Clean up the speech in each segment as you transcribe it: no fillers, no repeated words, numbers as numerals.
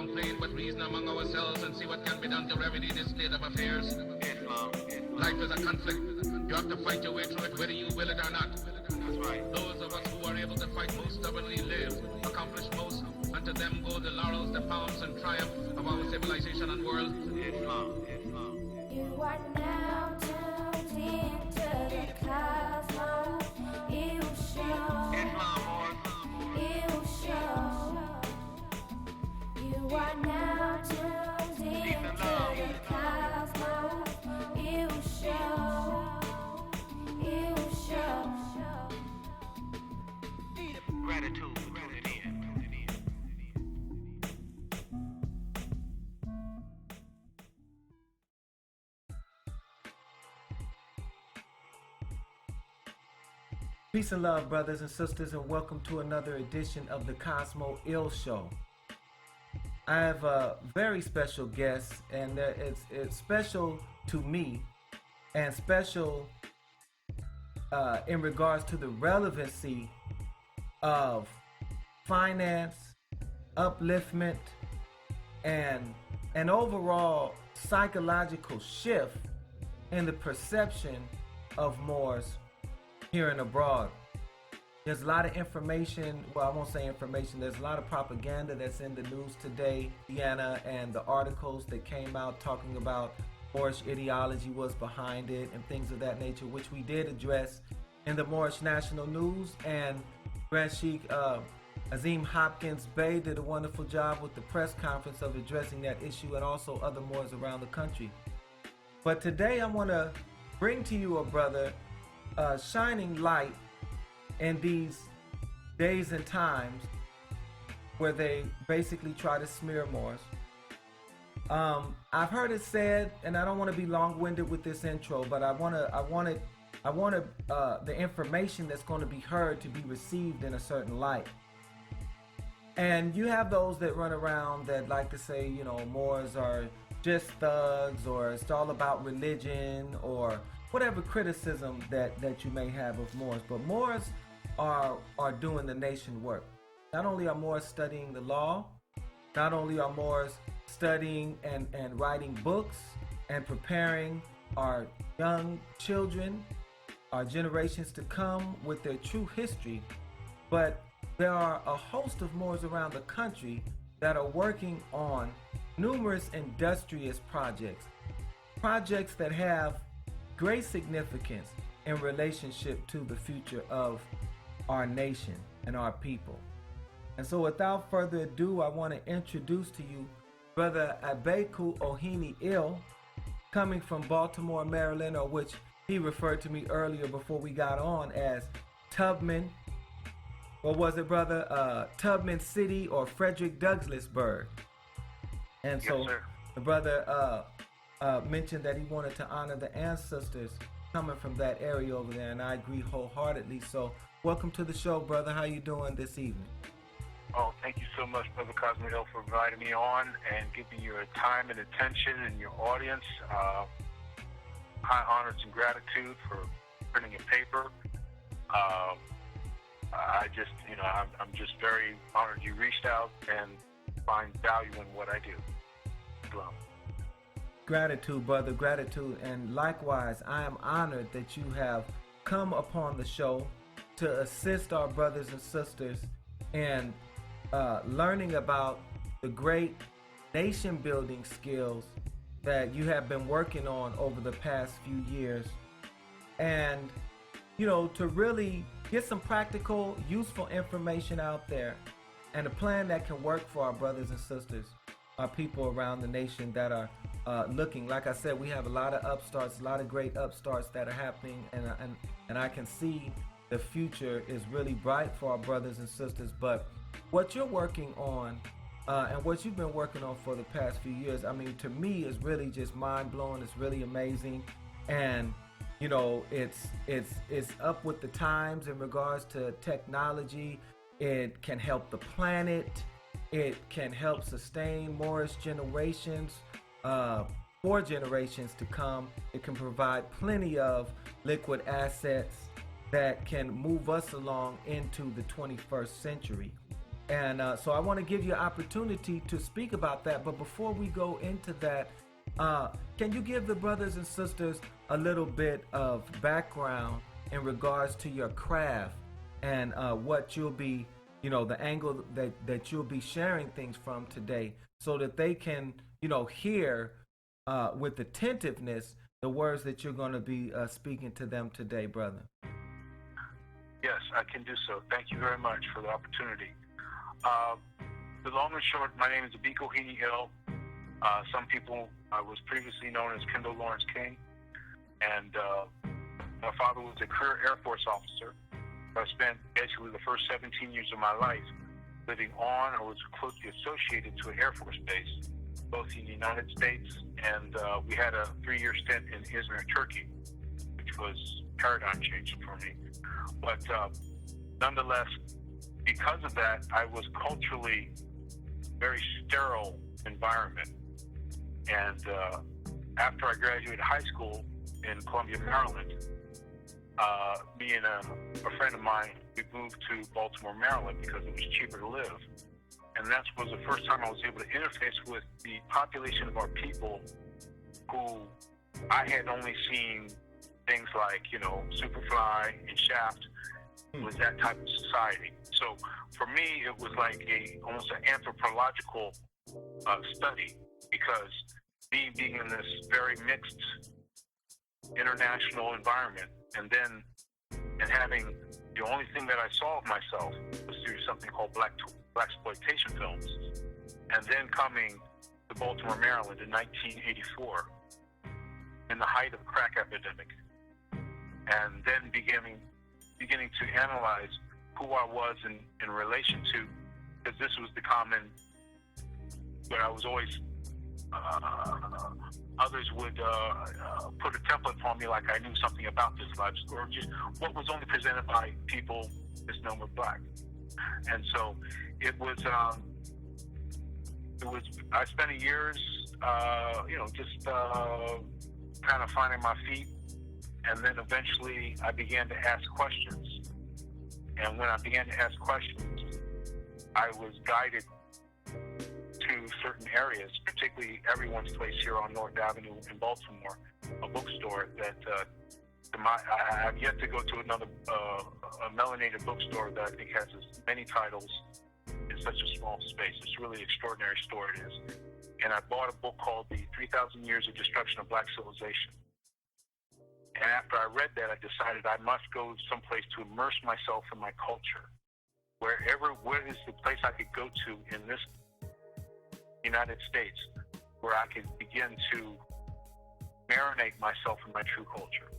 complain, but reason among ourselves and see what can be done to remedy this state of affairs. Life is a conflict. You have to fight your way through it whether you will it or not. That's right. Those of us who are able to fight most stubbornly live, accomplish most, and to them go the laurels, the palms, and triumph of our civilization and world. You are now tuned into the Cozmo. You show. You show. You are now tuned into the Cozmo. You show. You show. Gratitude for tuning in. Peace and love, brothers and sisters, and welcome to another edition of the Cozmo Ill Show. I have a very special guest, and it's special to me, and special in regards to the relevancy of finance, upliftment, and an overall psychological shift in the perception of Moors here and abroad. There's a lot of information, well, I won't say information, there's a lot of propaganda that's in the news today, Deanna, and the articles that came out talking about Moorish ideology was behind it and things of that nature, which we did address in the Moorish National News, and Grand Sheikh Azim Hopkins Bey did a wonderful job with the press conference of addressing that issue, and also other Moors around the country. But today I want to bring to you a brother shining light in these days and times where they basically try to smear Moors. I've heard it said, and I don't want to be long-winded with this intro, but I want the information that's going to be heard to be received in a certain light. And you have those that run around that like to say, you know, Moors are just thugs, or it's all about religion, or whatever criticism that you may have of Moors. But Moors are doing the nation work. Not only are Moors studying the law, not only are Moors studying and writing books and preparing our young children, our generations to come with their true history, but there are a host of Moors around the country that are working on numerous industrious projects that have great significance in relationship to the future of our nation and our people. And so without further ado, I want to introduce to you Brother Abeeku Ohene Ill, coming from Baltimore, Maryland, or which he referred to me earlier before we got on as Tubman. What was it, brother? Tubman City or Frederick Douglassburg. And so yes, the brother mentioned that he wanted to honor the ancestors coming from that area over there, and I agree wholeheartedly. So welcome to the show, brother. How you doing this evening? Oh, thank you so much, Brother Cosmo, for inviting me on and giving your time and attention and your audience. High honors and gratitude for printing a paper. I just, I'm just very honored you reached out and find value in what I do. Well, gratitude, brother, gratitude. And likewise, I am honored that you have come upon the show to assist our brothers and sisters in learning about the great nation building skills that you have been working on over the past few years, and to really get some practical, useful information out there, and a plan that can work for our brothers and sisters, our people around the nation that are looking. Like I said, we have a lot of upstarts, a lot of great upstarts that are happening, and I can see the future is really bright for our brothers and sisters. But what you're working on and what you've been working on for the past few years, I mean, to me, is really just mind-blowing. It's really amazing, and it's up with the times in regards to technology. It can help the planet. It can help sustain Moorish generations, 4 generations to come. It can provide plenty of liquid assets that can move us along into the 21st century. And so I want to give you an opportunity to speak about that. But before we go into that, can you give the brothers and sisters a little bit of background in regards to your craft and what you'll be, the angle that you'll be sharing things from today, so that they can, hear with attentiveness the words that you're going to be speaking to them today, brother? Yes, I can do so. Thank you very much for the opportunity. The long and short, my name is Abeeku Ohene. Some people, I was previously known as Kendall Lawrence King, and my father was a career Air Force officer. I spent basically the first 17 years of my life living on or was closely associated to an Air Force base, both in the United States, and we had a 3-year stint in Izmir, Turkey, which was paradigm changing for me. But nonetheless, because of that, I was culturally very sterile environment. And after I graduated high school in Columbia, Maryland, me and a friend of mine, we moved to Baltimore, Maryland because it was cheaper to live. And that was the first time I was able to interface with the population of our people who I had only seen things like, Superfly and Shaft. Was that type of society. So for me, it was like almost an anthropological study, because being in this very mixed international environment, and having the only thing that I saw of myself was through something called blaxploitation films, and then coming to Baltimore, Maryland in 1984, in the height of the crack epidemic, and then beginning to analyze who I was in relation to, because this was the common, but I was always, others would put a template for me like I knew something about this life, or just what was only presented by people known were black. And so it was, I spent years, just kind of finding my feet. And then eventually I began to ask questions. And when I began to ask questions, I was guided to certain areas, particularly Everyone's Place here on North Avenue in Baltimore, a bookstore that I have yet to go to another a melanated bookstore that I think has as many titles in such a small space. It's really an extraordinary store, it is. And I bought a book called The 3,000 Years of Destruction of Black Civilization. And after I read that, I decided I must go someplace to immerse myself in my culture. Where is the place I could go to in this United States where I could begin to marinate myself in my true culture.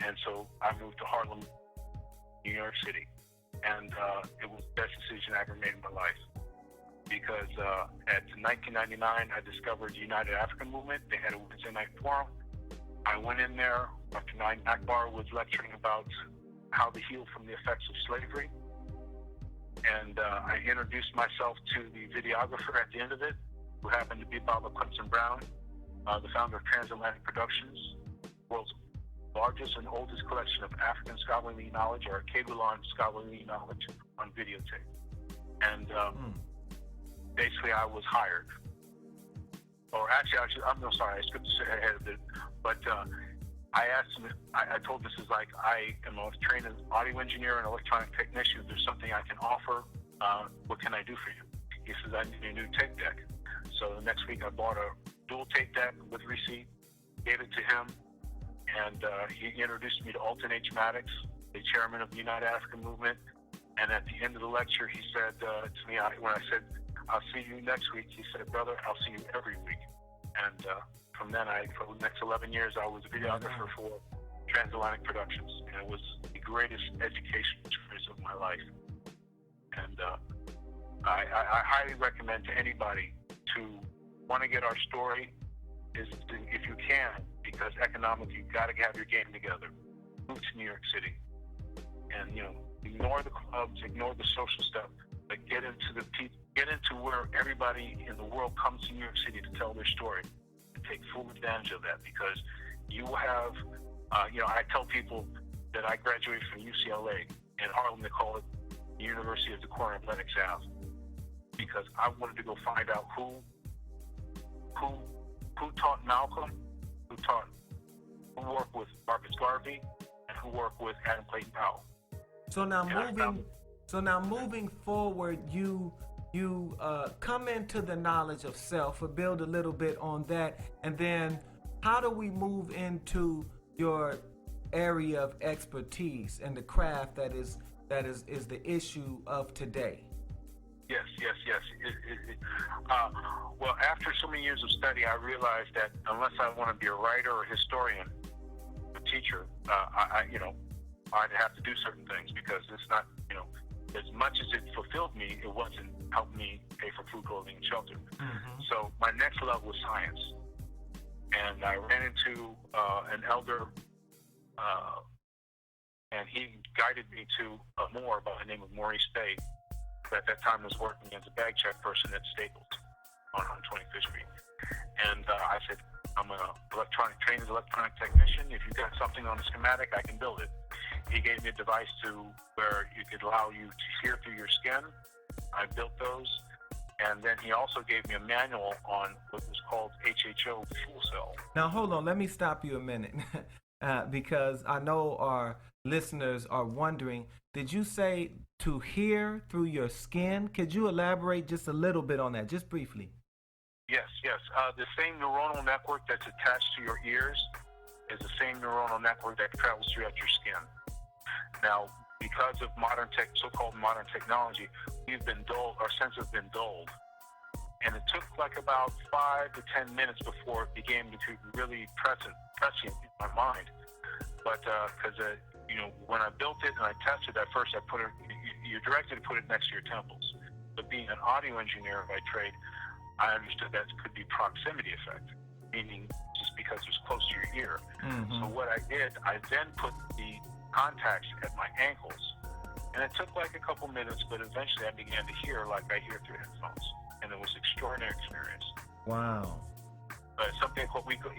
And so I moved to Harlem, New York City. And it was the best decision I ever made in my life. Because at 1999, I discovered the United African Movement. They had a Wednesday night forum. I went in there. Dr. Naim Akbar was lecturing about how to heal from the effects of slavery. And I introduced myself to the videographer at the end of it, who happened to be Baba Clemson Brown, the founder of Transatlantic Productions, world's largest and oldest collection of African scholarly knowledge, or Kegulan scholarly knowledge, on videotape. And basically I was hired. Or actually, I'm no sorry, I skipped ahead of it. But I asked him, I told him, this is like, I am a trained audio engineer and electronic technician. If there's something I can offer, what can I do for you? He says, I need a new tape deck. So the next week I bought a dual tape deck with receipt, gave it to him, and he introduced me to Alton H. Maddox, the chairman of the United African Movement. And at the end of the lecture, he said to me, when I said, I'll see you next week, he said, brother, I'll see you every week. And from then, for the next 11 years, I was a videographer for Transatlantic Productions. And it was the greatest educational experience of my life. And I highly recommend to anybody to want to get our story, is to, if you can, because economically you've got to have your game together. Move to New York City. And, ignore the clubs, ignore the social stuff, but get into where everybody in the world comes to New York City to tell their story, and take full advantage of that, because you will have, I tell people that I graduated from UCLA. In Harlem, they call it the University at the corner of Lenox Ave, because I wanted to go find out who taught Malcolm, who worked with Marcus Garvey, and who worked with Adam Clayton Powell. So now moving forward, you come into the knowledge of self, or build a little bit on that, and then how do we move into your area of expertise and the craft that is the issue of today? Yes. Well, after so many years of study, I realized that unless I want to be a writer or a historian, a teacher, I'd have to do certain things, because it's not, as much as it fulfilled me, it wasn't helped me pay for food, clothing, and shelter. Mm-hmm. So my next love was science. And I ran into an elder, and he guided me to a Moor by the name of Maurice Day, who at that time was working as a bag check person at Staples on 125th Street. And I said, I'm an trained electronic technician. If you've got something on the schematic, I can build it. He gave me a device where it could allow you to hear through your skin. I built those. And then he also gave me a manual on what was called HHO fuel cell. Now, hold on. Let me stop you a minute because I know our listeners are wondering, did you say to hear through your skin? Could you elaborate just a little bit on that, just briefly? Yes. The same neuronal network that's attached to your ears is the same neuronal network that travels throughout your skin. Now, because of so-called modern technology, our senses have been dulled. And it took like about 5 to 10 minutes before it began to really prescient in my mind. But because when I built it and I tested at first, you're directed to put it next to your temples. But being an audio engineer by trade, I understood that it could be proximity effect, meaning just because it's close to your ear. Mm-hmm. So what I did, I then put the contacts at my ankles. And it took like a couple minutes, but eventually I began to hear like I hear through headphones. And it was an extraordinary experience. Wow. Something what we could,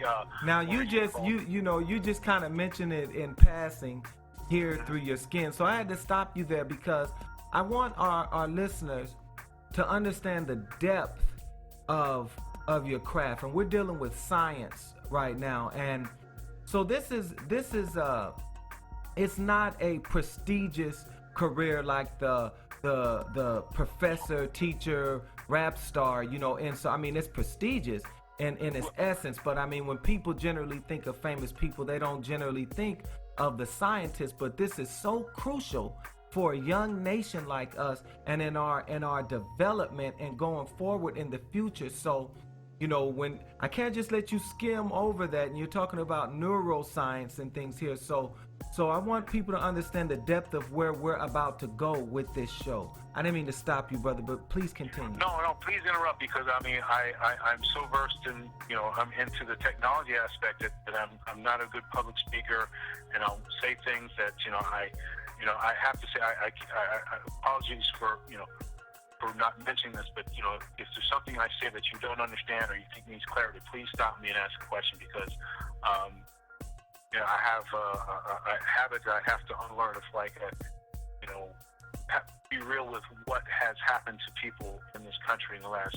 now you just kind of mentioned it in passing, hear through your skin. So I had to stop you there because I want our listeners to understand the depth of your craft. And we're dealing with science right now. And so this is it's not a prestigious career like the professor, teacher, rap star, and so I mean it's prestigious in its essence, but I mean when people generally think of famous people, they don't generally think of the scientists, but this is so crucial for a young nation like us and in our development and going forward in the future. So when I can't just let you skim over that, and you're talking about neuroscience and things here, so I want people to understand the depth of where we're about to go with this show. I didn't mean to stop you, brother, but please continue. No, please interrupt, because I mean I'm so versed in I'm into the technology aspect that I'm not a good public speaker, and I'll say things that I have to say. I apologies for not mentioning this, but if there's something I say that you don't understand or you think needs clarity, please stop me and ask a question, because I have a habit that I have to unlearn. It's like be real with what has happened to people in this country in the last,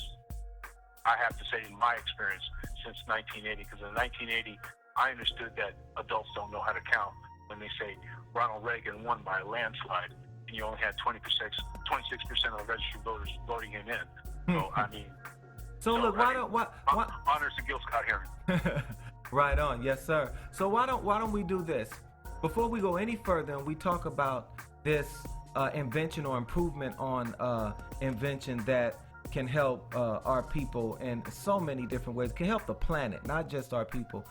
I have to say, in my experience, since 1980. Because in 1980, I understood that adults don't know how to count when they say Ronald Reagan won by a landslide, and you only had 26% of the registered voters voting him in. So I mean, look, honors to Gil Scott Heron. Right on, yes sir. So why don't we do this before we go any further and we talk about this invention or improvement on invention that can help our people in so many different ways, can help the planet, not just our people.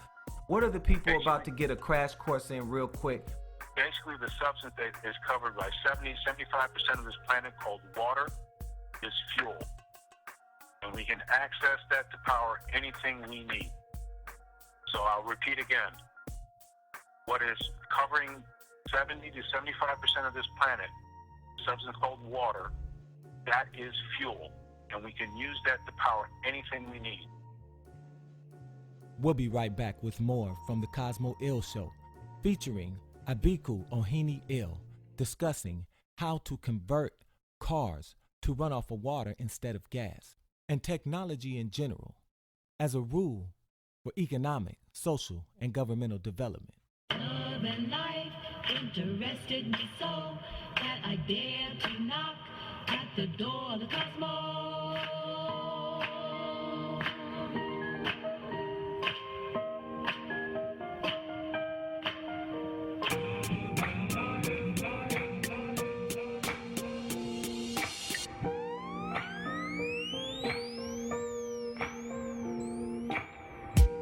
What are the people about to get a crash course in real quick? Basically, the substance that is covered by 75% of this planet, called water, is fuel. And we can access that to power anything we need. So I'll repeat again. What is covering 70 to 75% of this planet, substance called water, that is fuel. And we can use that to power anything we need. We'll be right back with more from the Cozmo Ill Show, featuring Abeeku Ohene Ill, discussing how to convert cars to run off of water instead of gas, and technology in general as a rule for economic, social, and governmental development. Love and life interested me so that I dared to knock at the door of the Cosmo.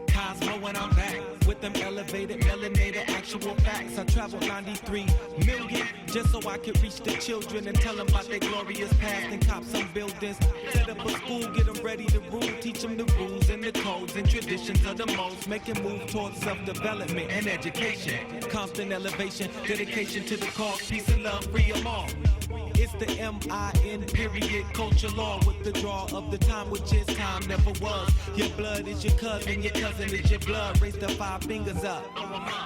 Cosmo when I'm back with them elevated, melanated, actual facts. I traveled 93 million just so I could reach the children and tell them about their glorious past and cop some buildings. Set up a school, get them ready to rule, teach them the rules and the codes and traditions of the most. Make them move towards self-development and education. Constant elevation, dedication to the cause, peace and love, free them all. It's the M-I-N period culture law with the draw of the time, which is time never was. Your blood is your cousin is your blood. Raise the 5 fingers up,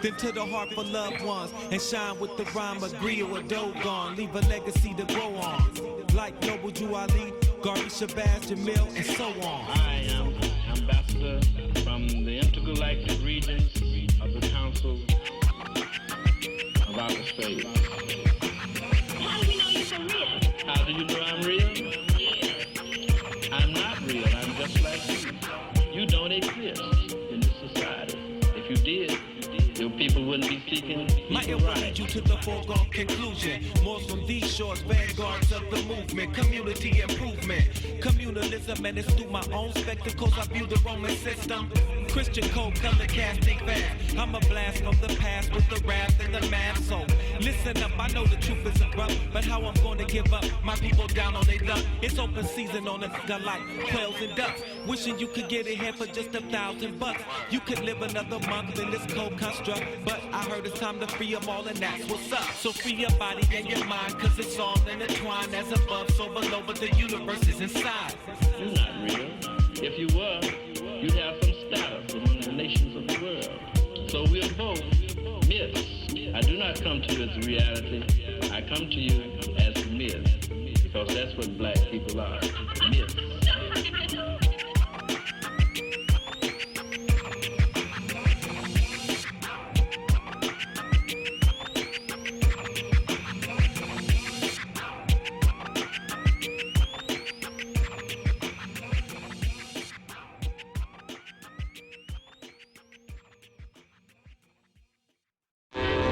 then to the heart for loved ones, and shine with the rhyme, agree or doggone. Leave a legacy to grow on, like Noble Jew Ali, Garvey Shabazz, Jamil, and so on. I am ambassador from the intergalactic regions of the Council of Outer Space. How do we know you're for real? How do you know I'm real? I'm not real. I'm just like you. You don't exist in this society. If you did, your people wouldn't be seeking My equal ill will rights. lead you to the foregone conclusion. More from these shores, vanguards of the movement. Community improvement, communalism, and it's through my own spectacles I view the Roman system. Christian code, color casting fast. I'm a blast from the past with the rap and the math. So listen up, I know the truth is abrupt, but how I'm gonna give up? My people down on their luck. It's open season on a gun like quails and ducks. Wishing you could get it here for just $1,000. You could live another month in this cold construct, but I heard it's time to free them all, and that's what's up. So free your body and your mind, cause it's all intertwined. As above, so below, but the universe is inside. You're not real. If you were, you'd have some status among the nations of the world. So we're both myths. I do not come to you as reality. I come to you as myths, because that's what black people are, myths.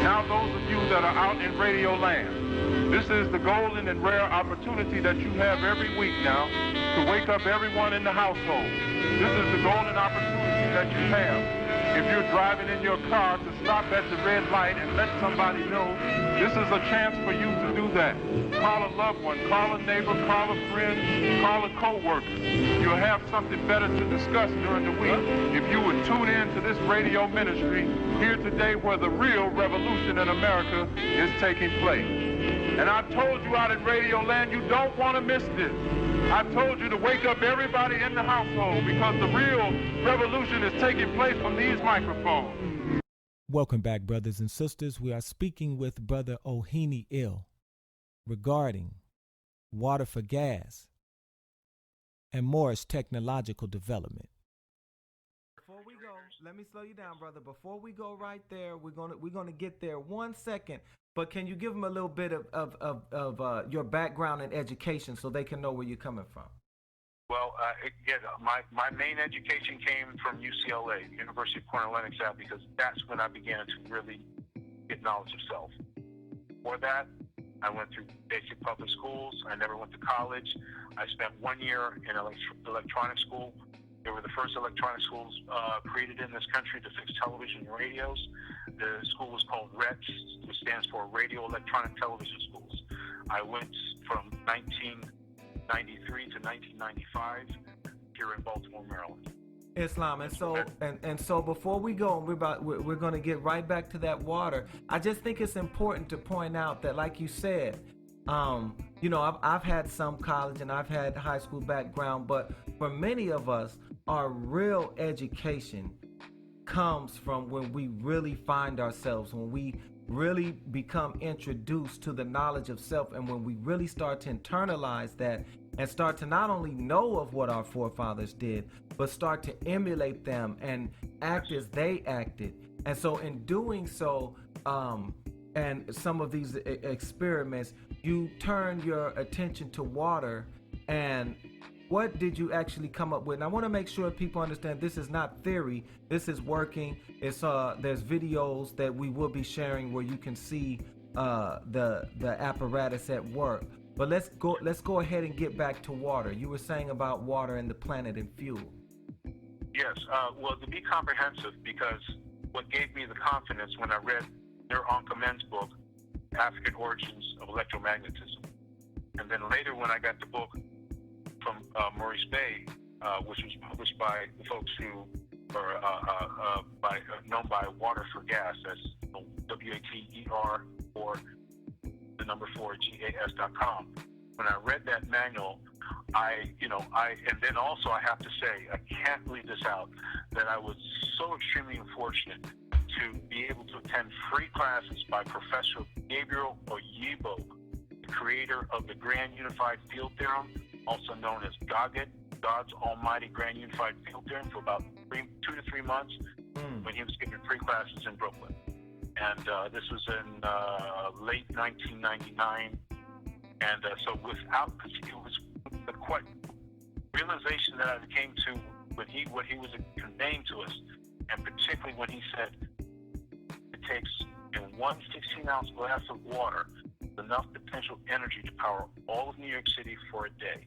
Now those of you that are out in radio land, this is the golden and rare opportunity that you have every week now to wake up everyone in the household. This is the golden opportunity that you have if you're driving in your car to stop at the red light and let somebody know. This is a chance for you to do that. Call a loved one, call a neighbor, call a friend, call a co-worker. You'll have something better to discuss during the week if you would tune in to this radio ministry here today where the real revolution in America is taking place. And I told you out in Radio Land, you don't want to miss this. I told you to wake up everybody in the household because the real revolution is taking place from these microphones. Welcome back, brothers and sisters. We are speaking with Brother Ohene Ill regarding water for gas and Moor's technological development. Before we go, let me slow you down, brother. Before we go right there, we're gonna get there 1 second. But can you give them a little bit of your background and education so they can know where you're coming from? Well, my main education came from UCLA, University of Cornell Atlantic, because that's when I began to really get knowledge of self. Before that, I went through basic public schools. I never went to college. I spent 1 year in electronic school. They were the first electronic schools created in this country to fix television and radios. The school was called RETS, which stands for Radio Electronic Television Schools. I went from 1993 to 1995 here in Baltimore, Maryland. Islam, and so before we go, we're going to get right back to that water. I just think it's important to point out that, like you said, I've had some college and I've had high school background, but for many of us, our real education comes from when we really find ourselves, when we really become introduced to the knowledge of self, and when we really start to internalize that and start to not only know of what our forefathers did, but start to emulate them and act as they acted. And so in doing so, and some of these experiments, you turn your attention to water. And what did you actually come up with? And I want to make sure people understand this is not theory. This is working. It's there's videos that we will be sharing where you can see the apparatus at work. But let's go ahead and get back to water. You were saying about water and the planet and fuel. Yes. Well, to be comprehensive, because what gave me the confidence when I read Uncle Men's book, African Origins of Electromagnetism, and then later when I got the book from Maurice Bay, which was published by the folks who are known by Water for Gas, that's WATER or the number 4GAS.com. When I read that manual, and then also I have to say, I can't leave this out, that I was so extremely fortunate to be able to attend free classes by Professor Gabriel Oyibo, the creator of the Grand Unified Field Theorem, also known as GOGIT, God's Almighty Grand Unified Field Theorem, for about 2 to 3 months when he was giving free classes in Brooklyn. And this was in late 1999. And so it was the realization that I came to what he was conveying to us, and particularly when he said it takes in one 16-ounce glass of water enough potential energy to power all of New York City for a day.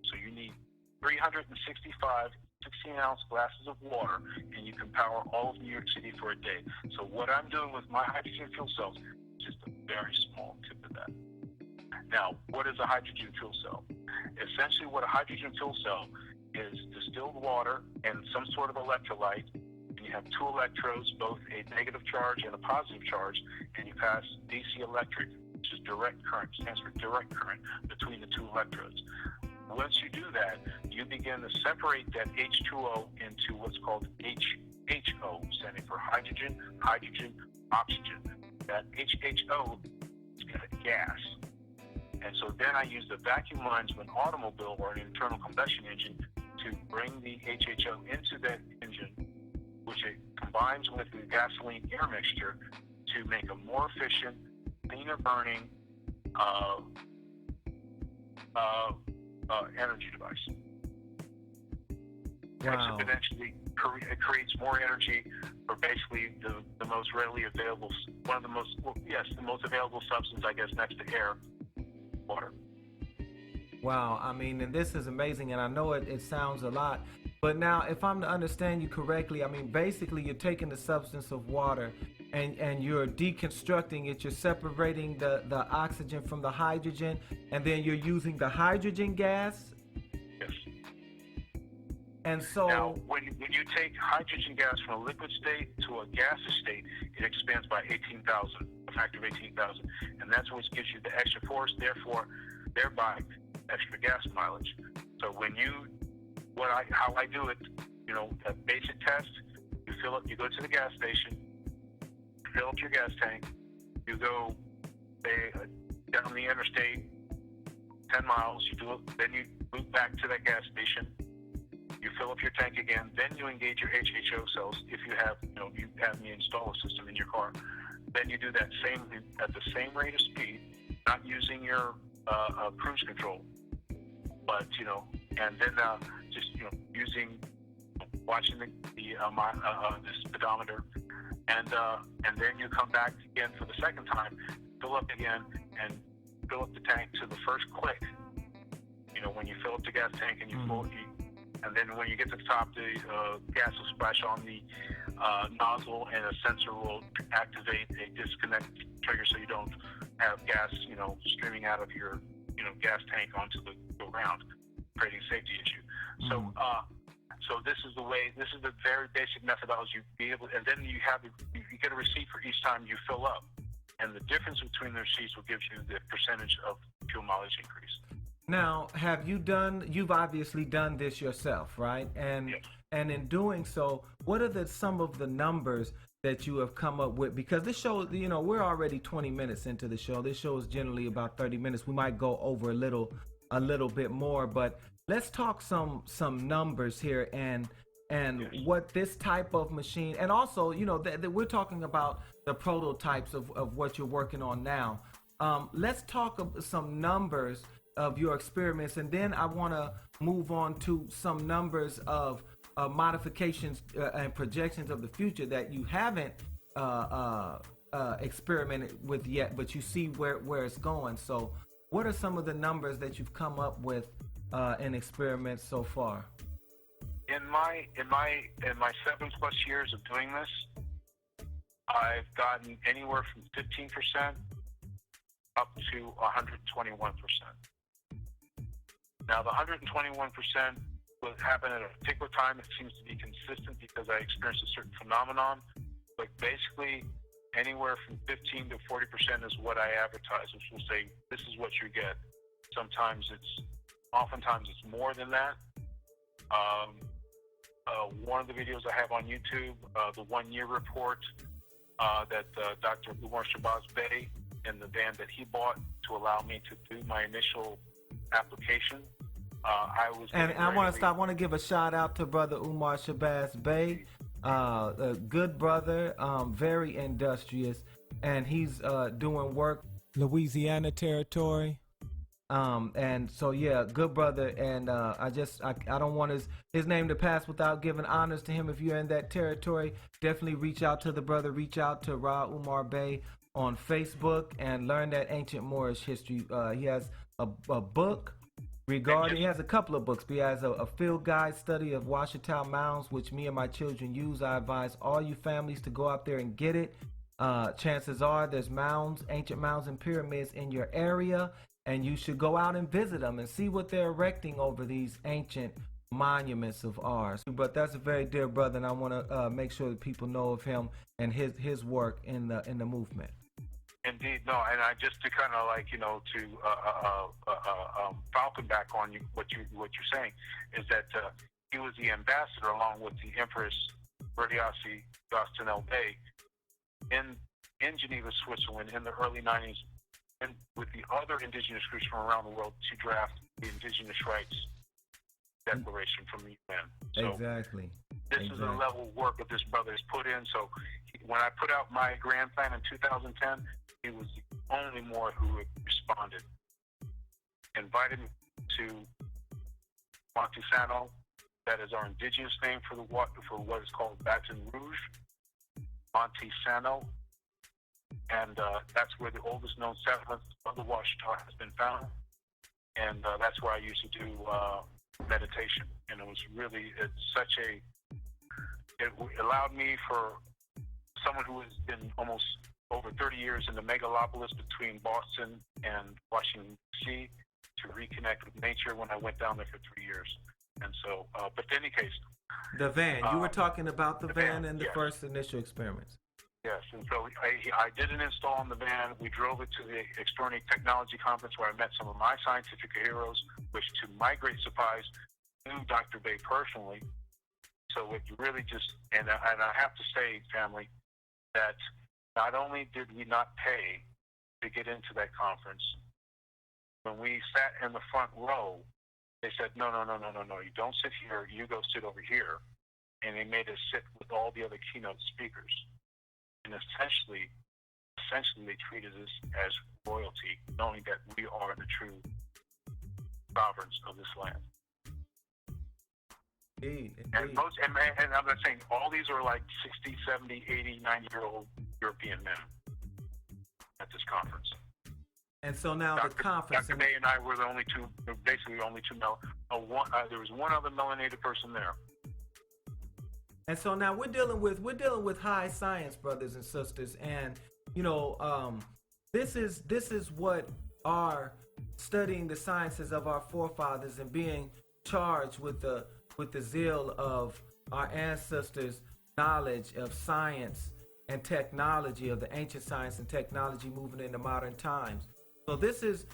So you need 365 16-ounce glasses of water, and you can power all of New York City for a day. So what I'm doing with my hydrogen fuel cells is just a very small tip of that. Now, what is a hydrogen fuel cell? Essentially, what a hydrogen fuel cell is distilled water and some sort of electrolyte, and you have 2 electrodes, both a negative charge and a positive charge, and you pass DC electric, which is direct current, stands for direct current, between the 2 electrodes. Once you do that, you begin to separate that H2O into what's called HHO, standing for hydrogen, oxygen. That HHO is a gas. And so then I use the vacuum lines of an automobile or an internal combustion engine to bring the HHO into that engine, which it combines with the gasoline air mixture to make a more efficient, cleaner burning energy device. Wow. Exponentially, it creates more energy for basically the most readily available, the most available substance, I guess, next to air, water. Wow, I mean, and this is amazing, and I know it sounds a lot, but now if I'm to understand you correctly, I mean, basically you're taking the substance of water and you're deconstructing it, you're separating the oxygen from the hydrogen, and then you're using the hydrogen gas? Yes. And so now, when you take hydrogen gas from a liquid state to a gaseous state, it expands by 18,000, a factor of 18,000, and that's what gives you the extra force, thereby extra gas mileage. So how I do it, a basic test, you fill up, you go to the gas station, fill up your gas tank, you go down the interstate 10 miles, you do it, then you move back to that gas station, you fill up your tank again, then you engage your HHO cells if you have the installer system in your car. Then you do that at the same rate of speed, not using your cruise control, but and then watching the speedometer, and then you come back again for the second time, fill up again, and fill up the tank to the first click. When you fill up the gas tank and you and then when you get to the top, the gas will splash on the nozzle, and a sensor will activate a disconnect trigger so you don't have gas, streaming out of your, gas tank onto the ground, creating a safety issue. So this is the very basic methodology. And then you get a receipt for each time you fill up, and the difference between the receipts will give you the percentage of fuel mileage increase. Now, you've obviously done this yourself, right? And yes. And in doing so, what are some of the numbers that you have come up with? Because this show, we're already 20 minutes into the show. This show is generally about 30 minutes. We might go over a little bit more, but let's talk some numbers here and what this type of machine, and also, that we're talking about the prototypes of what you're working on now. Let's talk some numbers of your experiments, and then I want to move on to some numbers of modifications and projections of the future that you haven't experimented with yet, but you see where it's going. So what are some of the numbers that you've come up with in experiments so far? In my 7+ years of doing this, I've gotten anywhere from 15% up to 121%. Now, the 121% will happen at a particular time. It seems to be consistent because I experienced a certain phenomenon. But basically, anywhere from 15 to 40% is what I advertise, which will say, this is what you get. Oftentimes it's more than that. One of the videos I have on YouTube, the 1 year report that Dr. Umar Shabazz Bey and the van that he bought to allow me to do my initial application. I want to give a shout out to Brother Umar Shabazz Bey, a good brother, very industrious, and he's doing work Louisiana territory. And so, yeah, good brother, and I don't want his name to pass without giving honors to him. If you're in that territory, definitely reach out to the brother, reach out to Ra Umar Bey on Facebook and learn that ancient Moorish history. He has a book regarding, he has a couple of books, but he has a field guide study of Washita Mounds, which me and my children use. I advise all you families to go out there and get it. Chances are there's mounds, ancient mounds and pyramids in your area, and you should go out and visit them and see what they're erecting over these ancient monuments of ours. But that's a very dear brother, and I want to make sure that people know of him and his work in the movement. Indeed, no, and I just to kind of falcon back on you what you're saying is that he was the ambassador along with the Empress Resouce Bey in Geneva, Switzerland, in the early 90s, and with the other indigenous groups from around the world to draft the Indigenous Rights Declaration from the UN. So exactly. This is the level of work that this brother has put in. So when I put out my grand plan in 2010, he was the only Moor who responded. Invited me to Monetization, that is our indigenous name for what is called Baton Rouge, Monetization, and that's where the oldest known settlement of the Washita has been found, and that's where I used to do meditation, and it allowed me, for someone who has been almost over 30 years in the megalopolis between Boston and Washington, D.C., to reconnect with nature when I went down there for 3 years. And so, but in any case. The van, you were talking about the van and the first initial experiments. Yes, and so I did an install on the van. We drove it to the Extraordinary Technology Conference where I met some of my scientific heroes, which to my great surprise, knew Dr. Bey personally. So it really just, and I have to say, family, that not only did we not pay to get into that conference, when we sat in the front row, they said, no, you don't sit here, you go sit over here. And they made us sit with all the other keynote speakers. And essentially they treated us as royalty, knowing that we are the true sovereigns of this land. Indeed. And I'm not saying all these are like 60, 70, 80, 90-year-old European men at this conference. And so now the conference. Dr. Bey and I were the only two male. There was one other melanated person there. And so now we're dealing with high science, brothers and sisters, and this is what our studying the sciences of our forefathers and being charged with the zeal of our ancestors' knowledge of science and technology, of the ancient science and technology moving into modern times. So this is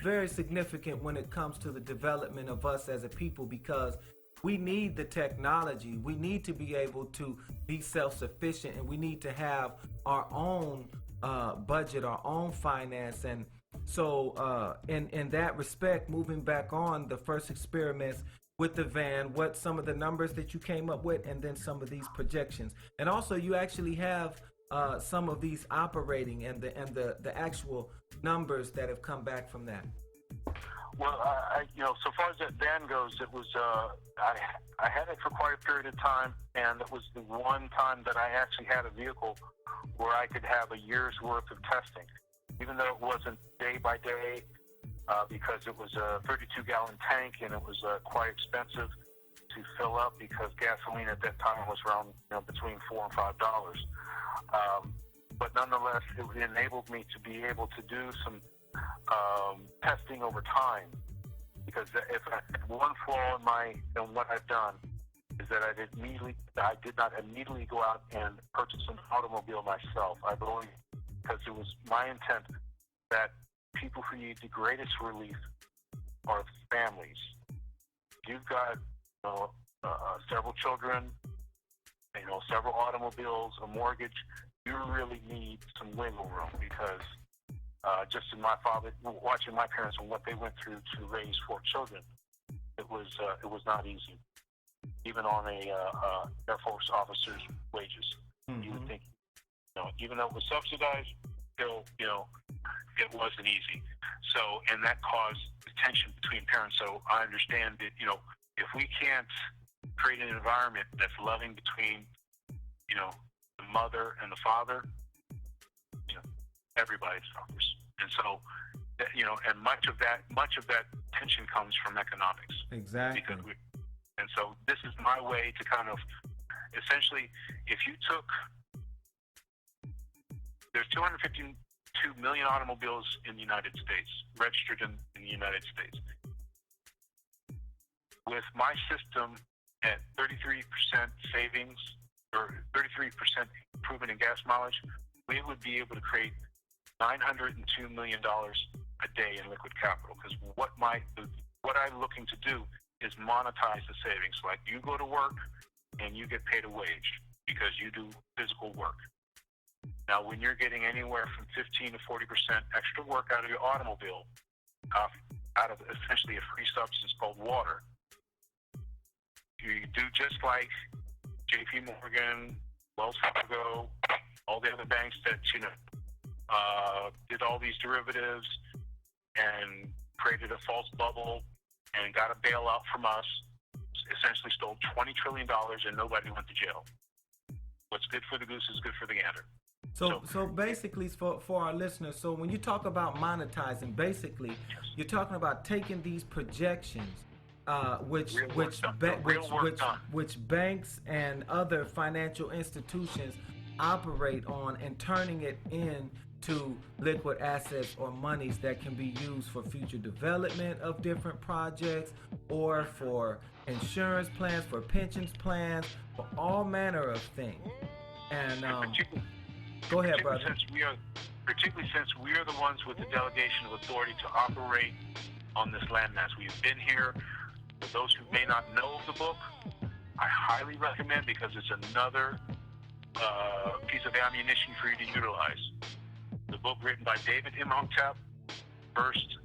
very significant when it comes to the development of us as a people, because we need the technology. We need to be able to be self-sufficient, and we need to have our own budget, our own finance. And so in that respect, moving back on the first experiments with the van, what some of the numbers that you came up with, and then some of these projections. And also you actually have some of these operating and the actual numbers that have come back from that. Well, so far as that van goes, it was I had it for quite a period of time, and it was the one time that I actually had a vehicle where I could have a year's worth of testing, even though it wasn't day by day, because it was a 32-gallon tank, and it was quite expensive to fill up because gasoline at that time was around between $4 and $5. But nonetheless, it enabled me to be able to do some testing over time, because if one flaw in what I've done is that I did not immediately go out and purchase an automobile myself. I've only, because it was my intent that people who need the greatest relief are families. You've got several children, several automobiles, a mortgage. You really need some wiggle room, because just in watching my parents and what they went through to raise 4 children, it was not easy, even on a Air Force officer's wages. Mm-hmm. You would think, even though it was subsidized, still, it wasn't easy. So, and that caused tension between parents. So I understand that, if we can't create an environment that's loving between, the mother and the father, everybody suffers. And so, and much of that tension comes from economics. Exactly. And so this is my way to kind of, essentially, if you took, there's 252 million automobiles in the United States, registered in the United States. With my system at 33% savings, or 33% improvement in gas mileage, we would be able to create $902 million a day in liquid capital. Because what I'm looking to do is monetize the savings. Like, you go to work and you get paid a wage because you do physical work. Now, when you're getting anywhere from 15 to 40% extra work out of your automobile, out of essentially a free substance called water, you do just like JP Morgan, Wells Fargo, all the other banks that did all these derivatives and created a false bubble and got a bailout from us, essentially stole $20 trillion and nobody went to jail. What's good for the goose is good for the gander. So basically, for our listeners, so when you talk about monetizing, basically, yes, you're talking about taking these projections, which banks and other financial institutions operate on, and turning it into liquid assets or monies that can be used for future development of different projects, or for insurance plans, for pensions plans, for all manner of things. And go ahead, brother. Particularly since we are the ones with the delegation of authority to operate on this landmass. We've been here. For those who may not know of the book, I highly recommend, because it's another piece of ammunition for you to utilize. The book written by David Imhotep, First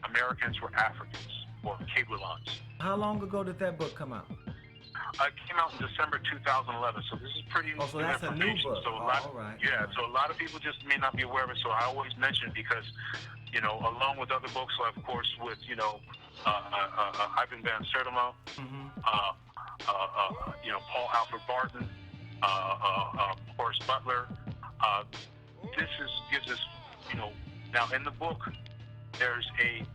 Americans Were Africans, or Kabulons. How long ago did that book come out? It came out in December 2011, so this is pretty new so that's information. A new book. So so a lot of people just may not be aware of it, so I always mention it because, along with other books, so of course with, Ivan Van Sertima, Paul Alfred Barton, Horace Butler, gives us, now in the book, there's an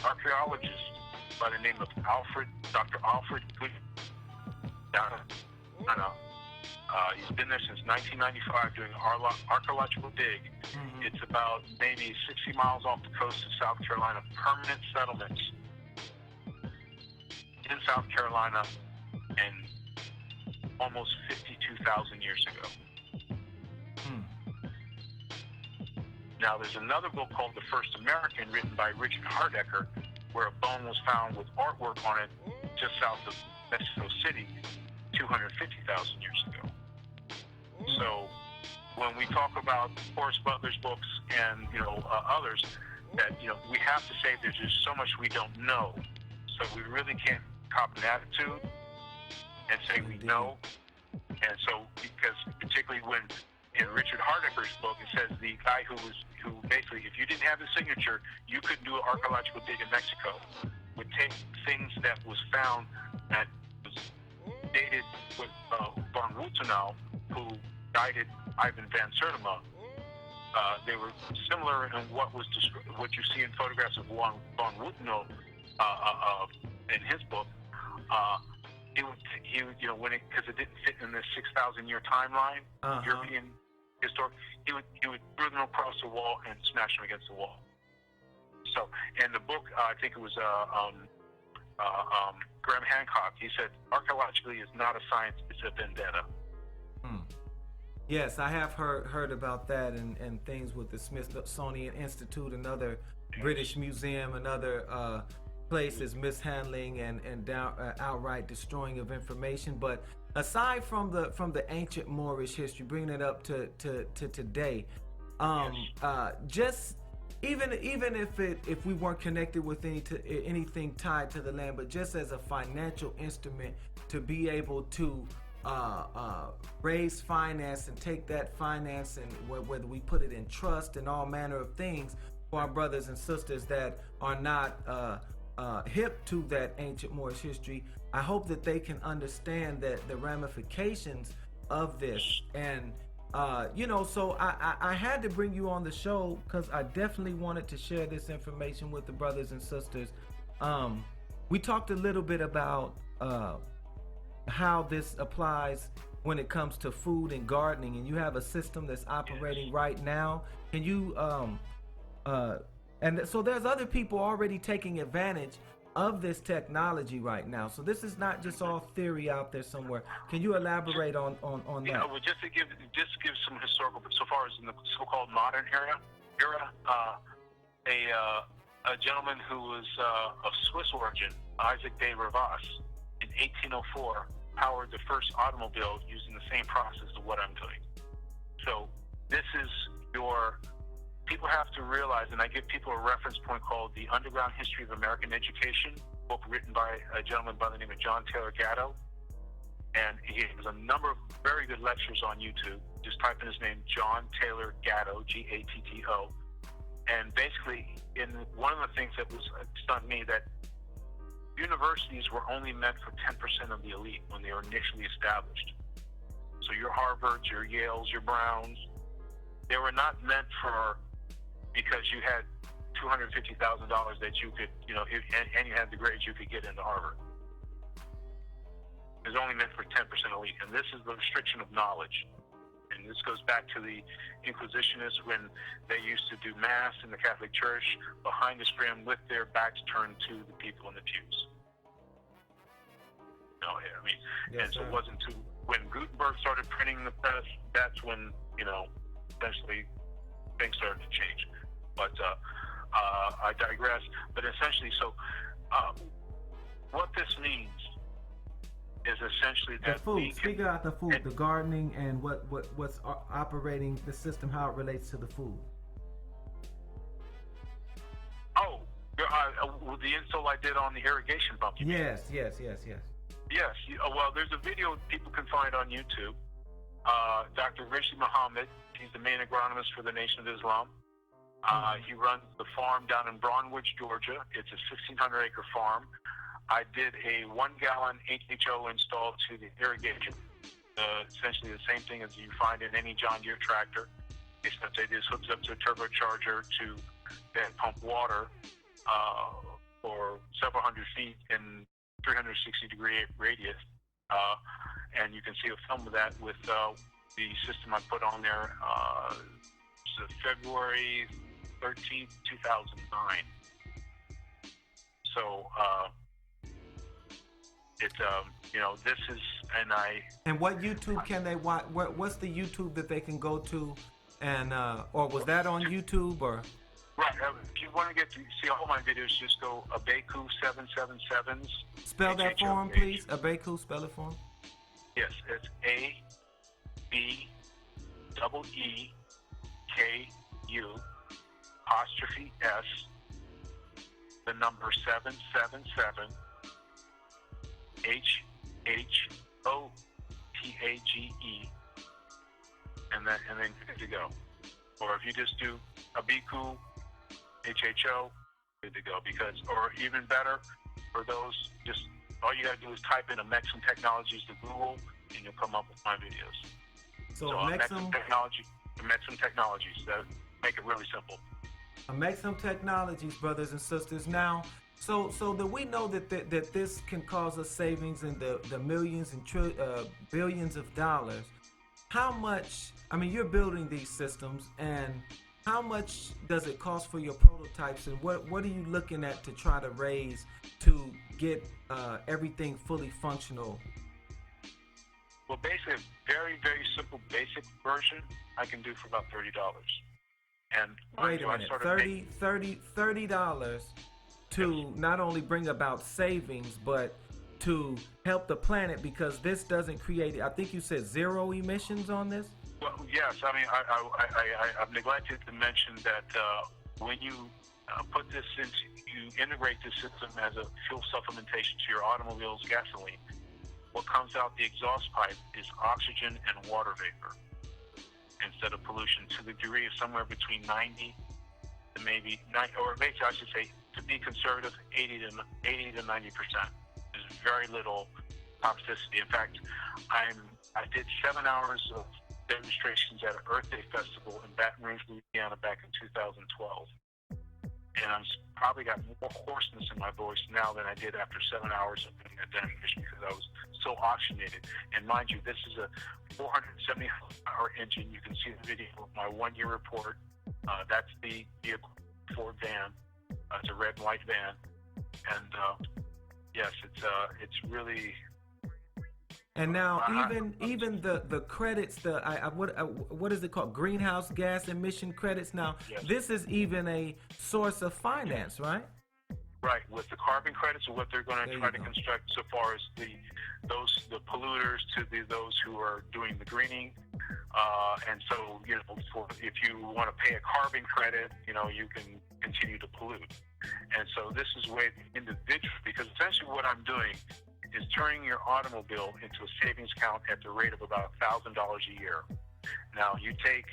archaeologist by the name of Dr. Alfred Good. He's been there since 1995 doing archaeological dig. Mm-hmm. It's about maybe 60 miles off the coast of South Carolina, permanent settlements in South Carolina, and almost 52,000 years ago. Now, there's another book called The First American, written by Richard Hardecker, where a bone was found with artwork on it just south of Mexico City 250,000 years ago. So when we talk about Horace Butler's books and others, that we have to say there's just so much we don't know. So we really can't cop an attitude and say we know. And so, because particularly when in Richard Hardecker's book, it says the guy who basically, if you didn't have the signature, you couldn't do an archaeological dig in Mexico, would take things that was found that was dated with von Wuthenau, who guided Ivan van Sertima. They were similar in what you see in photographs of von Wuthenau in his book. He would because it didn't fit in this 6,000 year timeline, European historic. He would throw them across the wall and smash them against the wall. So in the book, I think it was Graham Hancock. He said archaeologically is not a science; it's a vendetta. Yes, I have heard about that and things with the Smithsonian Institute and other British Museum and other places mishandling and outright destroying of information. But aside from the ancient Moorish history, bringing it up to today, just even if we weren't connected with anything tied to the land, but just as a financial instrument to be able to raise finance and take that finance and whether we put it in trust and all manner of things for our brothers and sisters that are not hip to that ancient Moorish history, I hope that they can understand that the ramifications of this. And so I had to bring you on the show because I definitely wanted to share this information with the brothers and sisters. We talked a little bit about how this applies when it comes to food and gardening, and you have a system that's operating right now. Can you and so there's other people already taking advantage of this technology right now. So this is not just all theory out there somewhere. Can you elaborate on that? Yeah, well, just to give some historical, so far as in the so-called modern era, a gentleman who was of Swiss origin, Isaac de Resouce, in 1804, powered the first automobile using the same process of what I'm doing. So this is people have to realize, and I give people a reference point called The Underground History of American Education, book written by a gentleman by the name of John Taylor Gatto. And he has a number of very good lectures on YouTube. Just type in his name, John Taylor Gatto, Gatto. And basically, one of the things that stunned me, that universities were only meant for 10% of the elite when they were initially established. So your Harvards, your Yales, your Browns, they were not meant because you had $250,000 that you could, and you had the grades you could get into Harvard. It was only meant for 10% elite, and this is the restriction of knowledge. And this goes back to the Inquisitionists when they used to do Mass in the Catholic Church behind the screen with their backs turned to the people in the pews. Yes, and so it wasn't when Gutenberg started printing the press, that's when, essentially things started to change. But I digress. But essentially, so what this means is essentially that the food. Speak about the food, the gardening, and what's operating the system, how it relates to the food. Oh, the install I did on the irrigation pump. Yes. Yes. Well, there's a video people can find on YouTube. Dr. Rishi Muhammad, he's the main agronomist for the Nation of Islam. He runs the farm down in Braunwich, Georgia. It's a 1,600-acre farm. I did a 1-gallon HHO install to the irrigation. Essentially the same thing as you find in any John Deere tractor, except it is hooked up to a turbocharger to then pump water for several hundred feet in 360-degree radius. And you can see a film of that with the system I put on there. February 13th, 2009. So it's this is, and I. And what YouTube can they watch? What's the YouTube that they can go to? And or was that on YouTube or? Right. If you want to get to see all my videos, just go Abeeku 777s. Spell that HHO for him, page. please. Abeeku, spell it for him. Yes, it's ABEEKU the number 777 HHOTAGE, and then good to go. Or if you just do Abeeku HHO, good to go. Because, or even better, for those, just all you gotta do is type in Amexem Technologies to Google, and you'll come up with my videos. So Amexem Technologies. That make it really simple. Amexem Technologies, brothers and sisters. Now, so that we know that this can cause us savings in the millions and billions of dollars. How much? I mean, you're building these systems, and how much does it cost for your prototypes, and what are you looking at to try to raise to get everything fully functional? Well, basically, a very, very simple basic version I can do for about $30. And wait a minute, $30 to not only bring about savings, but to help the planet, because this doesn't create, I think you said, zero emissions on this? Well, yes. I mean, I've neglected to mention that when you put this into, you integrate this system as a fuel supplementation to your automobile's gasoline, what comes out the exhaust pipe is oxygen and water vapor instead of pollution, to the degree of somewhere between 90 to maybe 90, or basically I should say, to be conservative, 80 to 90%. There's very little toxicity. In fact, I did 7 hours of demonstrations at an Earth Day festival in Baton Rouge, Louisiana, back in 2012. And I've probably got more hoarseness in my voice now than I did after 7 hours of doing that demonstration, because I was so oxygenated. And mind you, this is a 470-hour engine. You can see the video of my 1 year report. That's the vehicle Ford van. It's a red and white van. And yes, it's really. And now, even the credits, what is it called? Greenhouse gas emission credits. Now, yes. This is even a source of finance, right? Right, with the carbon credits, or what they're going to try to construct, so far as the polluters to those who are doing the greening, and so if you want to pay a carbon credit, you can continue to pollute, and so this is way individual, because essentially what I'm doing is turning your automobile into a savings account at the rate of about $1,000 a year. Now, you take,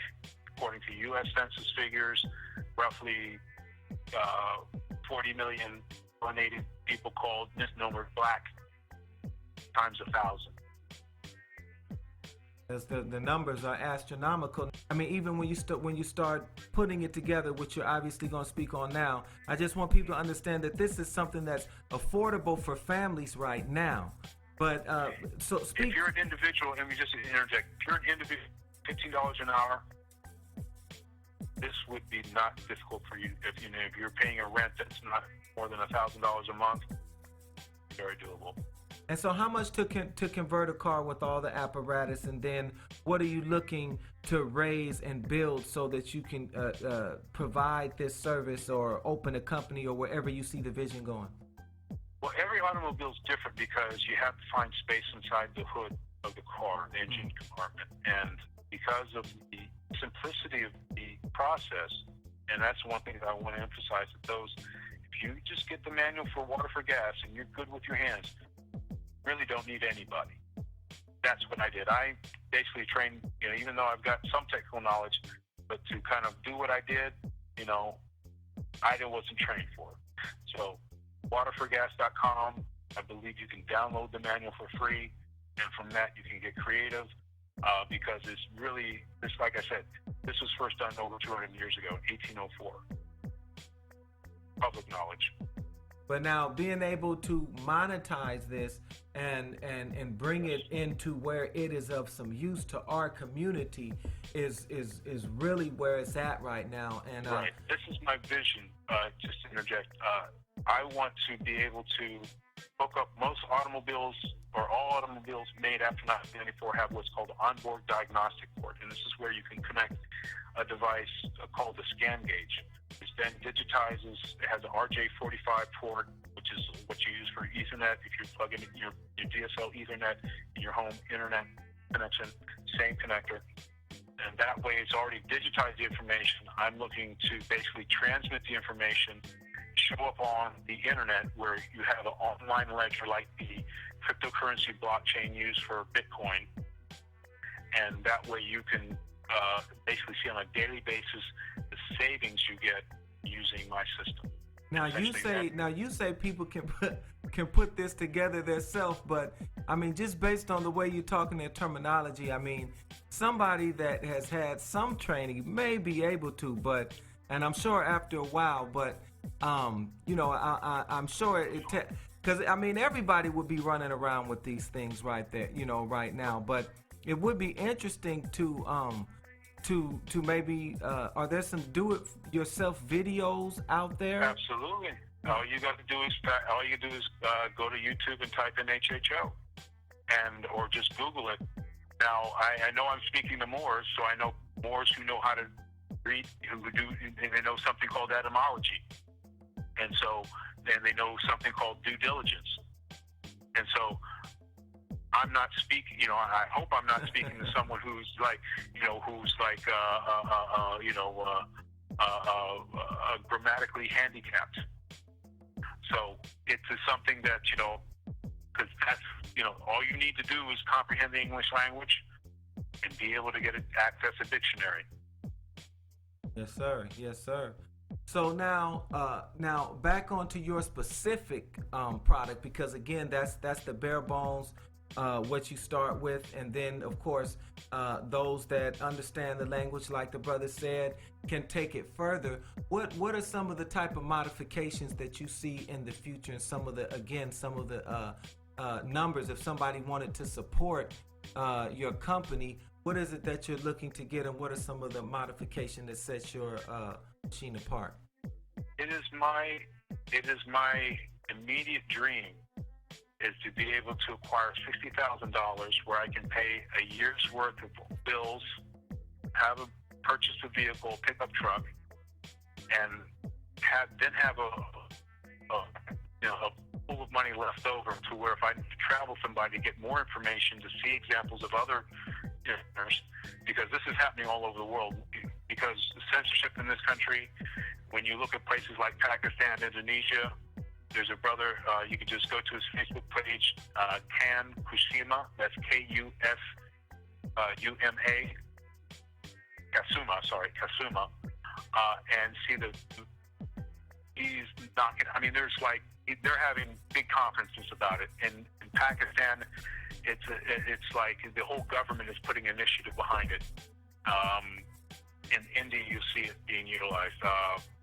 according to U.S. Census figures, roughly 40 million unaided people called misnomer black times 1,000. As the numbers are astronomical. I mean, even when you start putting it together, which you're obviously going to speak on now, I just want people to understand that this is something that's affordable for families right now. But so speak. If you're an individual, let me just interject. If you're an individual, $15 an hour, this would be not difficult for you. If you're paying a rent that's not more than $1,000 a month, very doable. And so how much to convert a car with all the apparatus, and then what are you looking to raise and build so that you can provide this service or open a company or wherever you see the vision going? Well, every automobile is different, because you have to find space inside the hood of the car, the engine compartment. And because of the simplicity of the process, and that's one thing that I want to emphasize, that if you just get the manual for water for gas and you're good with your hands, really don't need anybody. That's what I did. I basically trained, even though I've got some technical knowledge, but to kind of do what I did, I wasn't trained for it. So waterforgas.com, I believe you can download the manual for free, and from that you can get creative, because it's really, like I said, this was first done over 200 years ago, 1804. Public knowledge. But now being able to monetize this and bring it into where it is of some use to our community is really where it's at right now. And right. This is my vision. Just to interject, I want to be able to hook up most automobiles, or all automobiles made after 1994 have what's called onboard diagnostic port, and this is where you can connect a device called the scan gauge. It's then digitizes. It has an RJ45 port, which is what you use for Ethernet. If you plug in your DSL Ethernet in your home internet connection, same connector. And that way it's already digitized the information. I'm looking to basically transmit the information, show up on the internet where you have an online ledger like the cryptocurrency blockchain used for Bitcoin. And that way you can basically see on a daily basis the savings you get using my system. Now you say people can put this together themselves, but I mean, just based on the way you're talking their terminology, I mean, somebody that has had some training may be able to, but, and I'm sure after a while, but you know, I'm sure because I mean, everybody would be running around with these things right there, you know, right now, but it would be interesting to maybe are there some do-it-yourself videos out there? Absolutely. All you got to do is go to YouTube and type in HHO, or just Google it. Now I know I'm speaking to Moors, so I know Moors who know how to read, they know something called etymology, and so then they know something called due diligence, and so. I'm not speaking, you know, I hope I'm not speaking to someone who's like, grammatically handicapped. So it's something that, you know, because that's, you know, all you need to do is comprehend the English language and be able to access a dictionary. Yes, sir. Yes, sir. So now back onto your specific product, because again, that's the bare bones. What you start with, and then of course those that understand the language, like the brother said, can take it further. What are some of the type of modifications that you see in the future, and some of the numbers, if somebody wanted to support your company, what is it that you're looking to get, and what are some of the modifications that sets your machine apart? It is my immediate dream is to be able to acquire $60,000 where I can pay a year's worth of bills, purchase a vehicle, pickup truck, and have a pool of money left over to where if I need to travel somebody to get more information, to see examples of other dinners, because this is happening all over the world. Because the censorship in this country, when you look at places like Pakistan, Indonesia, there's a brother, you can just go to his Facebook page, Kan Kusuma, that's Kusuma, Kasuma, and see he's knocking, I mean, they're having big conferences about it. In Pakistan, it's like the whole government is putting initiative behind it. In India, you see it being utilized.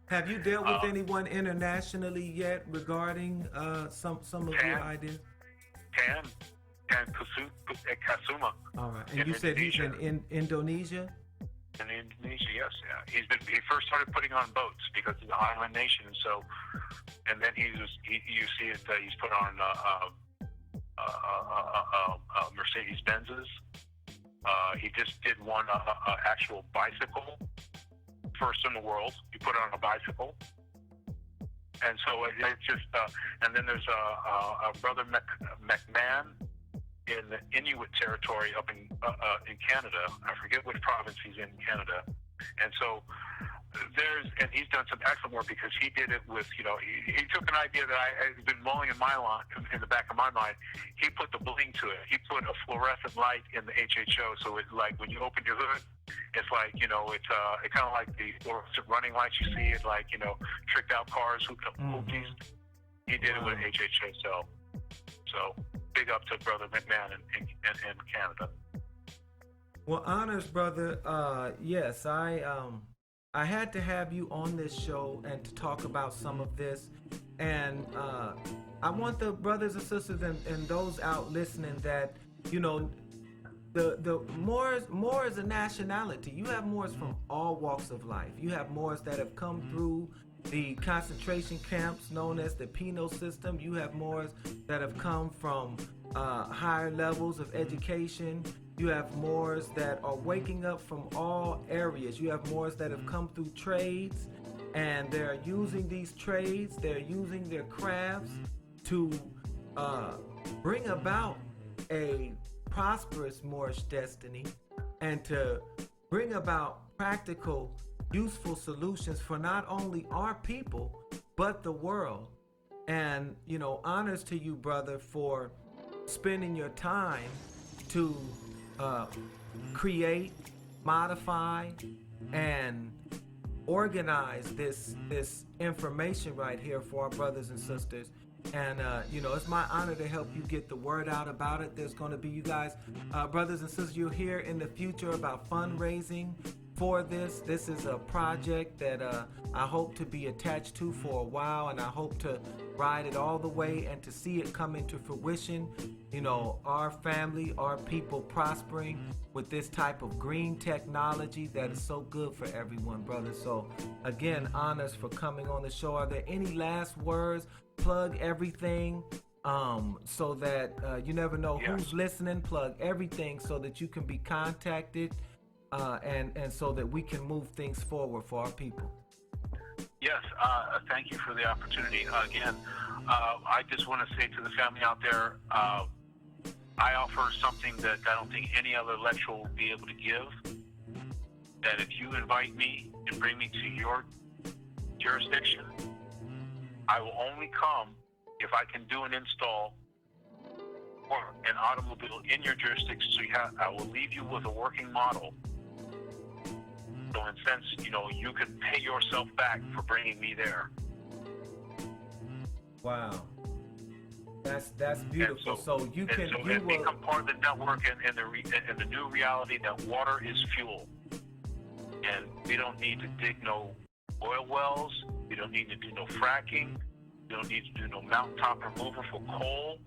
Have you dealt with anyone internationally yet regarding some of your ideas? Kan Kasuma. All right, and you said he's in Indonesia. In Indonesia, yes, yeah. He first started putting on boats because it's an island nation, so, and then you see it. He's put on Mercedes Benzes. He just did one actual bicycle. First in the world, you put it on a bicycle, and so it's just. And then there's a brother McMahon in the Inuit territory up in Canada. I forget which province he's in Canada, and so and he's done some excellent work because he did it with, you know, he took an idea that I had been mulling in the back of my mind. He put the bling to it. He put a fluorescent light in the HHO, so it's like when you open your hood, it's like, you know, it's kind of like the fluorescent running lights you see, like, you know, tricked out cars, hoopies. He did it with HHO, so big up to Brother McMahon in Canada. Well, honors, brother. Yes, I had to have you on this show and to talk about some of this, and I want the brothers and sisters and those out listening that, you know, the Moor is a nationality. You have Moors from all walks of life. You have Moors that have come through the concentration camps known as the penal system. You have Moors that have come from higher levels of education. You have Moors that are waking up from all areas. You have Moors that have come through trades, and they're using these trades, they're using their crafts to bring about a prosperous Moorish destiny and to bring about practical, useful solutions for not only our people, but the world. And, you know, honors to you, brother, for spending your time to create, modify, and organize this information right here for our brothers and sisters. And you know, it's my honor to help you get the word out about it. There's going to be, you guys, brothers and sisters, you'll hear in the future about fundraising for this. This is a project that I hope to be attached to for a while, and I hope to ride it all the way and to see it come into fruition. You know, our family, our people prospering with this type of green technology that is so good for everyone, brother. So again, honors for coming on the show. Are there any last words? Plug everything so that you never know who's listening. Plug everything so that you can be contacted and so that we can move things forward for our people. Yes, thank you for the opportunity. Again, I just want to say to the family out there, I offer something that I don't think any other lecturer will be able to give. That if you invite me and bring me to your jurisdiction, I will only come if I can do an install or an automobile in your jurisdiction. So I will leave you with a working model. So in a sense, you know, you can pay yourself back for bringing me there. Wow. That's beautiful. So you can become part of the network and the new reality that water is fuel, and we don't need to dig no oil wells. We don't need to do no fracking. We don't need to do no mountaintop removal for coal.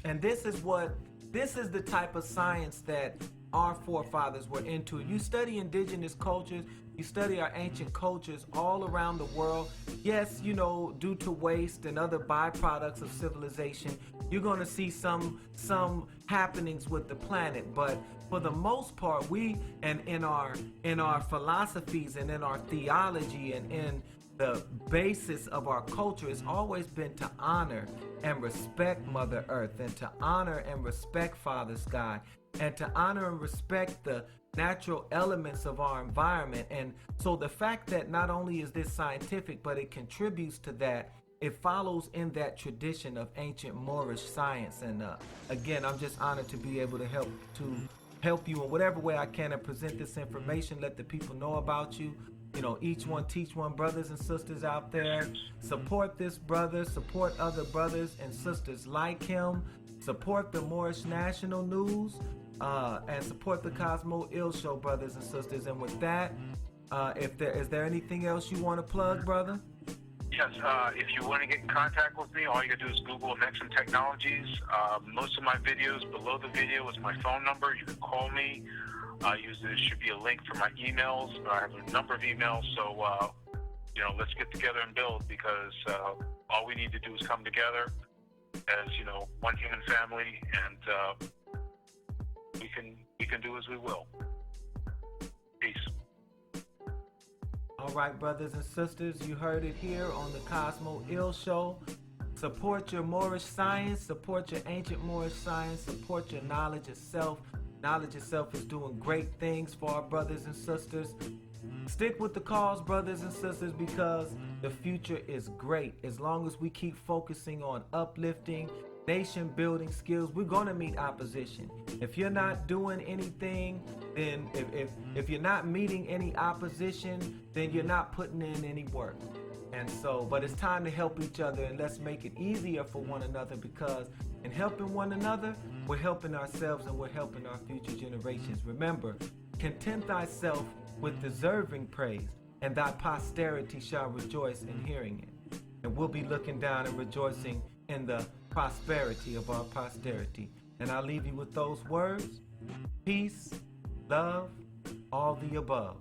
And this is the type of science that our forefathers were into. You study indigenous cultures, you study our ancient cultures all around the world. Yes, you know, due to waste and other byproducts of civilization, you're going to see some happenings with the planet, but for the most part, we and in our philosophies and in our theology and in the basis of our culture has always been to honor and respect Mother Earth, and to honor and respect Father Sky, and to honor and respect the natural elements of our environment. And so the fact that not only is this scientific, but it contributes to that, it follows in that tradition of ancient Moorish science. And again, I'm just honored to be able to help you in whatever way I can and present this information, let the people know about you. You know, each one teach one, brothers and sisters out there. Support this brother, support other brothers and sisters like him, support the Moorish National News, and support the Cozmo Ill Show, brothers and sisters. And with that, is there anything else you want to plug, brother? Yes, if you want to get in contact with me, all you gotta do is Google Amexem Technologies. Most of my videos, below the video is my phone number. You can call me. Usually there should be a link for my emails. I have a number of emails, so you know, let's get together and build, because all we need to do is come together as, you know, one human family, and we can do as we will. Peace. All right, brothers and sisters, you heard it here on the Cozmo Ill Show. Support your Moorish science, support your ancient Moorish science, support your knowledge of self. Knowledge itself is doing great things for our brothers and sisters. Stick with the cause, brothers and sisters, because the future is great. As long as we keep focusing on uplifting, nation building skills, we're going to meet opposition. If you're not doing anything, then if you're not meeting any opposition, then you're not putting in any work. And so, but it's time to help each other, and let's make it easier for one another, because in helping one another, we're helping ourselves and we're helping our future generations. Remember, content thyself with deserving praise, and thy posterity shall rejoice in hearing it. And we'll be looking down and rejoicing in the prosperity of our posterity. And I'll leave you with those words: peace, love, all the above.